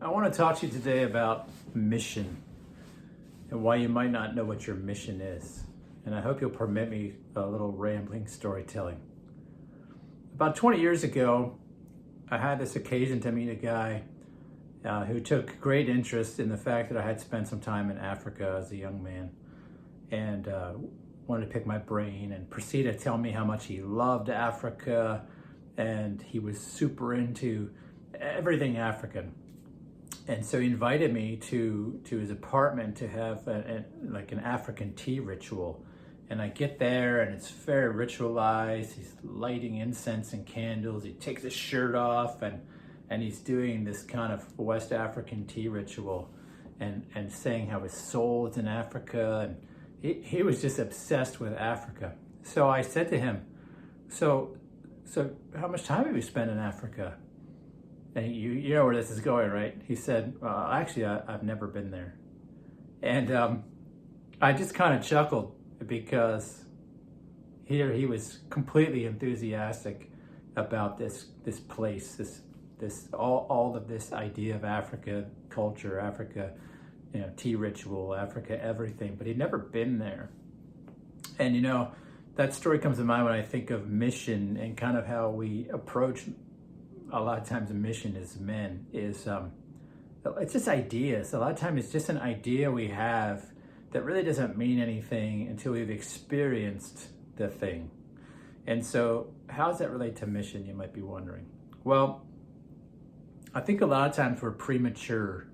I want to talk to you today about mission and why you might not know what your mission is. And I hope you'll permit me a little rambling storytelling. About 20 years ago, I had this occasion to meet a guy who took great interest in the fact that I had spent some time in Africa as a young man and wanted to pick my brain and proceeded to tell me how much he loved Africa and he was super into everything African. And so he invited me to his apartment to have like an African tea ritual. And I get there and it's very ritualized. He's lighting incense and candles. He takes his shirt off and he's doing this kind of West African tea ritual and saying how his soul is in Africa. And he was just obsessed with Africa. So I said to him, so how much time have you spent in Africa? And you know where this is going, right? He said, actually, I've never been there. And I just kind of chuckled because here he was completely enthusiastic about this place, this all of this idea of Africa culture, Africa, tea ritual, Africa everything, but he'd never been there. And that story comes to mind when I think of mission and kind of how we approach a lot of times a mission as men is it's just ideas. A lot of times it's just an idea we have that really doesn't mean anything until we've experienced the thing. And so how does that relate to mission, you might be wondering? Well, I think a lot of times we're premature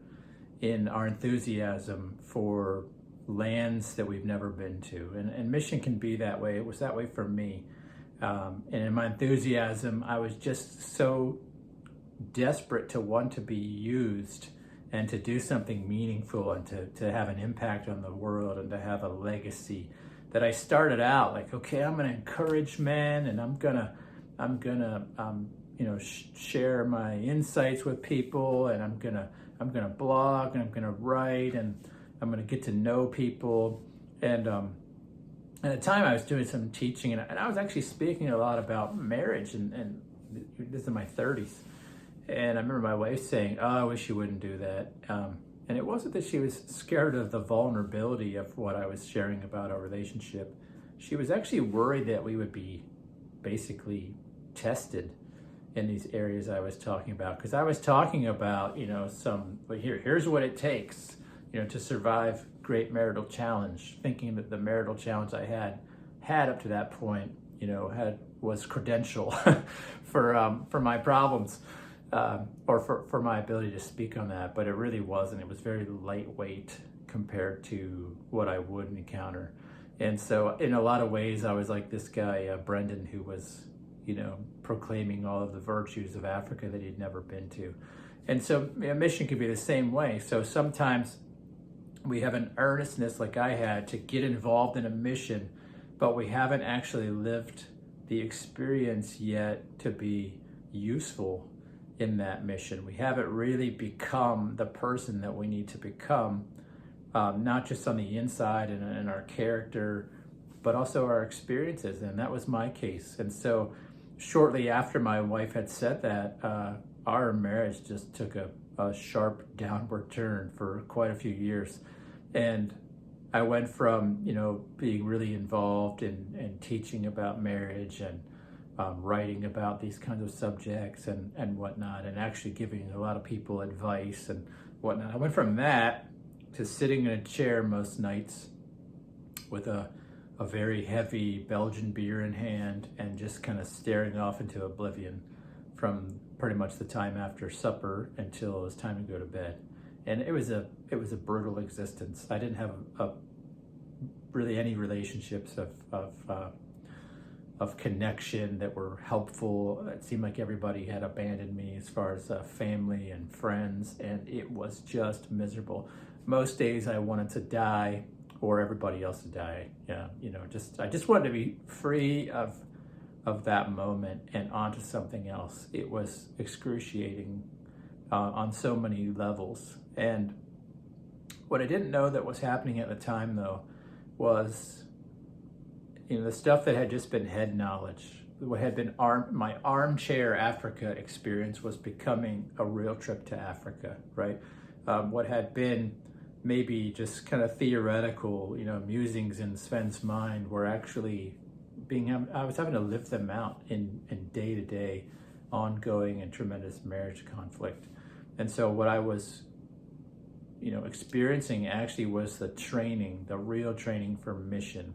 in our enthusiasm for lands that we've never been to. And mission can be that way. It was that way for me. And in my enthusiasm, I was just so desperate to want to be used and to do something meaningful and to have an impact on the world and to have a legacy that I started out like, okay, I'm going to encourage men and I'm gonna share my insights with people and I'm gonna blog and I'm gonna write and I'm gonna get to know people. And at the time I was doing some teaching and I was actually speaking a lot about marriage and this is in my 30s. And I remember my wife saying, oh, I wish you wouldn't do that. And it wasn't that she was scared of the vulnerability of what I was sharing about our relationship. She was actually worried that we would be basically tested in these areas I was talking about. Because I was talking about, here's what it takes, to survive great marital challenge, thinking that the marital challenge I had up to that point, was credential for my problems. Or for my ability to speak on that, but it really wasn't. It was very lightweight compared to what I would encounter. And so in a lot of ways, I was like this guy, Brendan, who was, proclaiming all of the virtues of Africa that he'd never been to. And so a mission could be the same way. So sometimes we have an earnestness like I had to get involved in a mission, but we haven't actually lived the experience yet to be useful in that mission. We haven't really become the person that we need to become, not just on the inside and our character, but also our experiences. And that was my case. And so shortly after my wife had said that, our marriage just took a sharp downward turn for quite a few years. And I went from, being really involved in teaching about marriage and writing about these kinds of subjects and whatnot, and actually giving a lot of people advice and whatnot. I went from that to sitting in a chair most nights with a very heavy Belgian beer in hand and just kind of staring off into oblivion from pretty much the time after supper until it was time to go to bed. And it was a brutal existence. I didn't have really any relationships of connection that were helpful. It seemed like everybody had abandoned me as far as family and friends, and it was just miserable. Most days I wanted to die or everybody else to die. Yeah, I just wanted to be free of that moment and onto something else. It was excruciating on so many levels. And what I didn't know that was happening at the time, though, was the stuff that had just been head knowledge what had been my armchair Africa experience was becoming a real trip to Africa, right? What had been maybe just kind of theoretical, musings in Sven's mind were actually I was having to live them out in day-to-day ongoing and tremendous marriage conflict. And so what I was, experiencing actually was the real training for mission.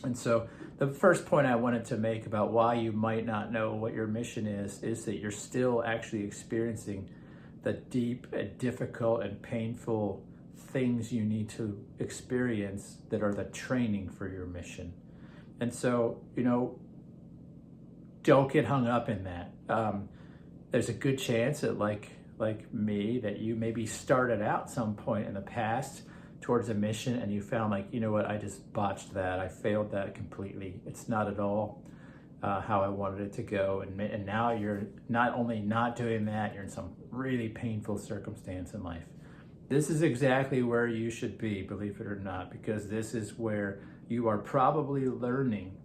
And so the first point I wanted to make about why you might not know what your mission is that you're still actually experiencing the deep and difficult and painful things you need to experience that are the training for your mission. And so, don't get hung up in that. There's a good chance that like me, that you maybe started out some point in the past towards a mission and you found like, I just botched that. I failed that completely. It's not at all how I wanted it to go. And now you're not only not doing that, you're in some really painful circumstance in life. This is exactly where you should be, believe it or not, because this is where you are probably learning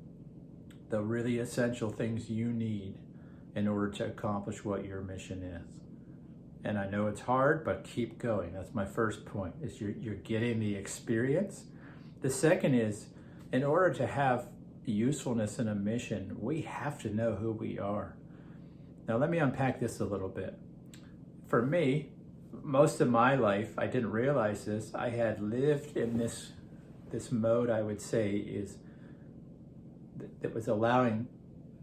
the really essential things you need in order to accomplish what your mission is. And I know it's hard, but keep going. That's my first point, is you're getting the experience. The second is, in order to have usefulness in a mission, we have to know who we are. Now, let me unpack this a little bit. For me, most of my life, I didn't realize this, I had lived in this mode, I would say, that was allowing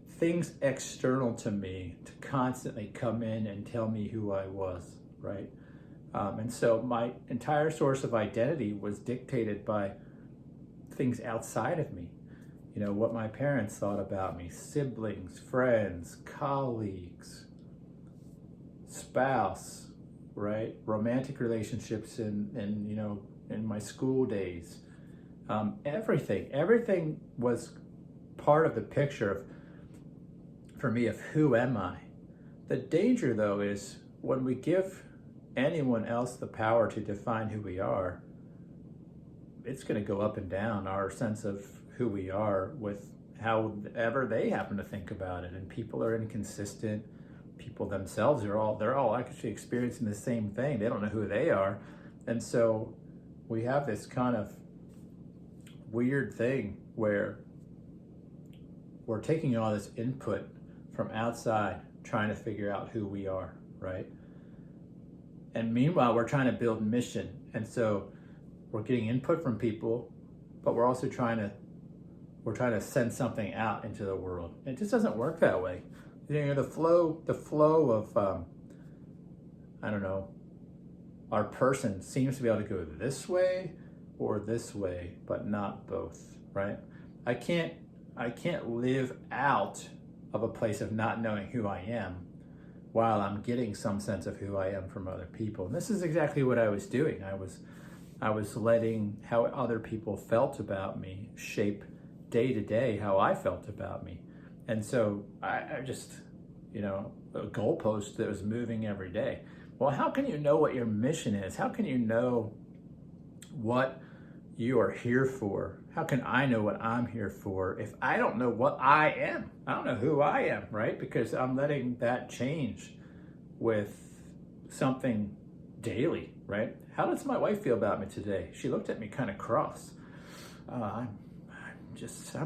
things external to me to constantly come in and tell me who I was, right? And so my entire source of identity was dictated by things outside of me. What my parents thought about me, siblings, friends, colleagues, spouse, right? Romantic relationships in my school days. Everything was part of the picture for me of who am I. The danger, though, is when we give anyone else the power to define who we are, it's going to go up and down, our sense of who we are, with however they happen to think about it. And people are inconsistent. People themselves they're all actually experiencing the same thing. They don't know who they are. And so we have this kind of weird thing where we're taking all this input from outside, trying to figure out who we are, right? And meanwhile, we're trying to build mission. And so we're getting input from people, but we're also trying to send something out into the world. And it just doesn't work that way. The flow of, our person seems to be able to go this way or this way, but not both, right? I can't live out of a place of not knowing who I am while I'm getting some sense of who I am from other people. And this is exactly what I was doing. I was letting how other people felt about me shape day to day how I felt about me. And so I just, a goalpost that was moving every day. Well, how can you know what your mission is? How can you know what you are here for? How can I know what I'm here for if I don't know what I am? I don't know who I am, right? Because I'm letting that change with something daily, right? How does my wife feel about me today? She looked at me kind of cross. I'm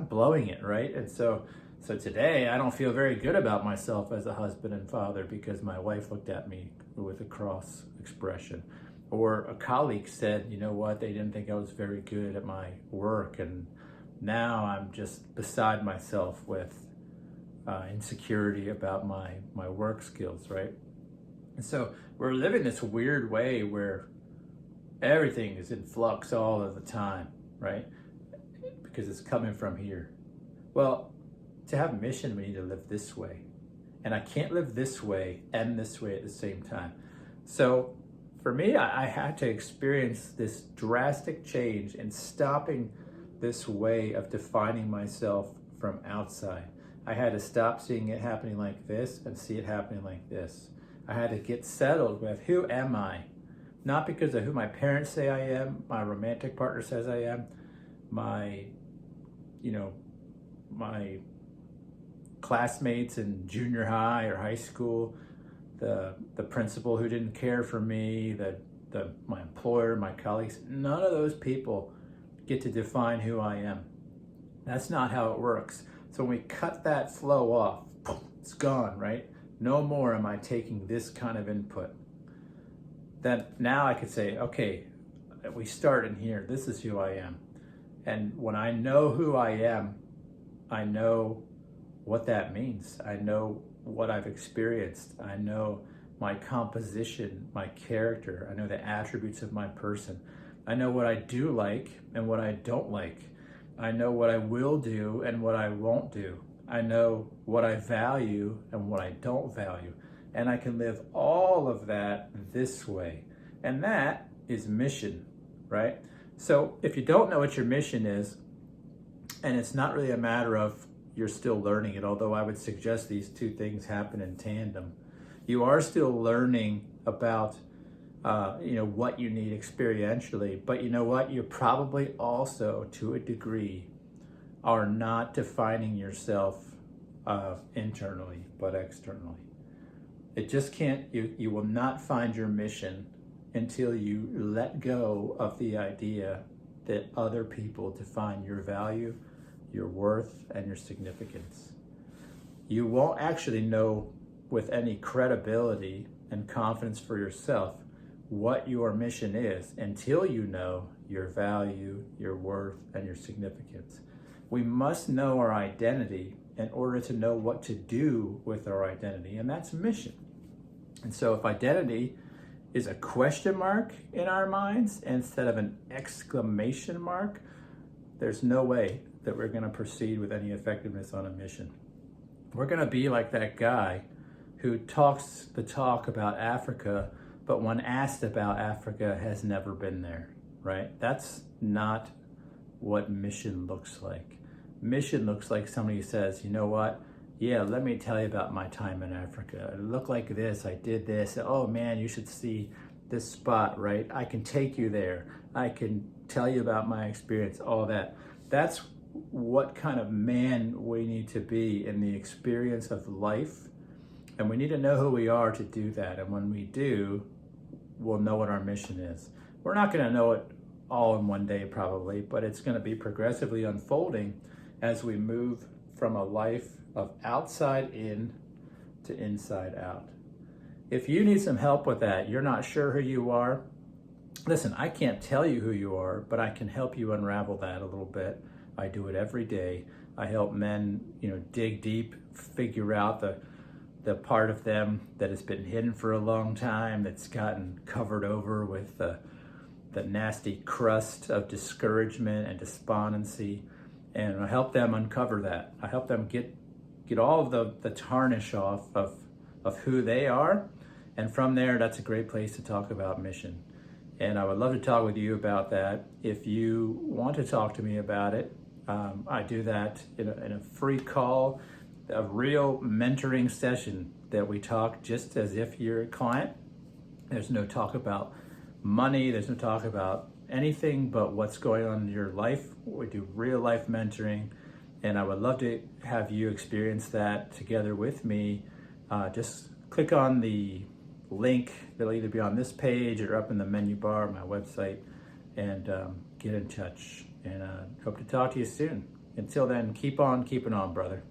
blowing it, right? And so today I don't feel very good about myself as a husband and father because my wife looked at me with a cross expression. Or a colleague said, you know what, they didn't think I was very good at my work, and now I'm just beside myself with insecurity about my work skills, right? And so we're living this weird way where everything is in flux all of the time, right? Because it's coming from here. Well, to have a mission, we need to live this way. And I can't live this way and this way at the same time. So for me, I had to experience this drastic change in stopping this way of defining myself from outside. I had to stop seeing it happening like this and see it happening like this. I had to get settled with who am I? Not because of who my parents say I am, my romantic partner says I am, my classmates in junior high or high school, the principal who didn't care for me, my employer, my colleagues. None of those people get to define who I am. That's not how it works. So when we cut that flow off, it's gone, right? No more am I taking this kind of input. Then now I could say, okay, we start in here. This is who I am. And when I know who I am, I know what that means. I know what I've experienced. I know my composition, my character. I know the attributes of my person. I know what I do like and what I don't like. I know what I will do and what I won't do. I know what I value and what I don't value. And I can live all of that this way. And that is mission, right? So if you don't know what your mission is, and it's not really a matter of you're still learning it, although I would suggest these two things happen in tandem. You are still learning about what you need experientially, but you know what? You probably also, to a degree, are not defining yourself internally, but externally. It just can't, you will not find your mission until you let go of the idea that other people define your value, your worth, and your significance. You won't actually know with any credibility and confidence for yourself what your mission is until you know your value, your worth, and your significance. We must know our identity in order to know what to do with our identity, and that's mission. And so if identity is a question mark in our minds instead of an exclamation mark, there's no way that we're going to proceed with any effectiveness on a mission. We're going to be like that guy who talks the talk about Africa, but when asked about Africa has never been there, right? That's not what mission looks like. Mission looks like somebody who says, you know what? Yeah, let me tell you about my time in Africa. It looked like this, I did this. Oh man, you should see this spot, right? I can take you there. I can tell you about my experience, all that. That's what kind of man we need to be in the experience of life. And we need to know who we are to do that. And when we do, we'll know what our mission is. We're not going to know it all in one day probably, but it's going to be progressively unfolding as we move from a life of outside in to inside out. If you need some help with that, you're not sure who you are, listen, I can't tell you who you are, but I can help you unravel that a little bit. I do it every day. I help men, dig deep, figure out the part of them that has been hidden for a long time, that's gotten covered over with the nasty crust of discouragement and despondency, and I help them uncover that. I help them get all of the tarnish off of who they are, and from there, that's a great place to talk about mission. And I would love to talk with you about that. If you want to talk to me about it, I do that in a free call, a real mentoring session that we talk just as if you're a client. There's no talk about money, there's no talk about anything but what's going on in your life. We do real life mentoring, and I would love to have you experience that together with me. Just click on the link that'll either be on this page or up in the menu bar of my website, and get in touch. And hope to talk to you soon. Until then, keep on keeping on, brother.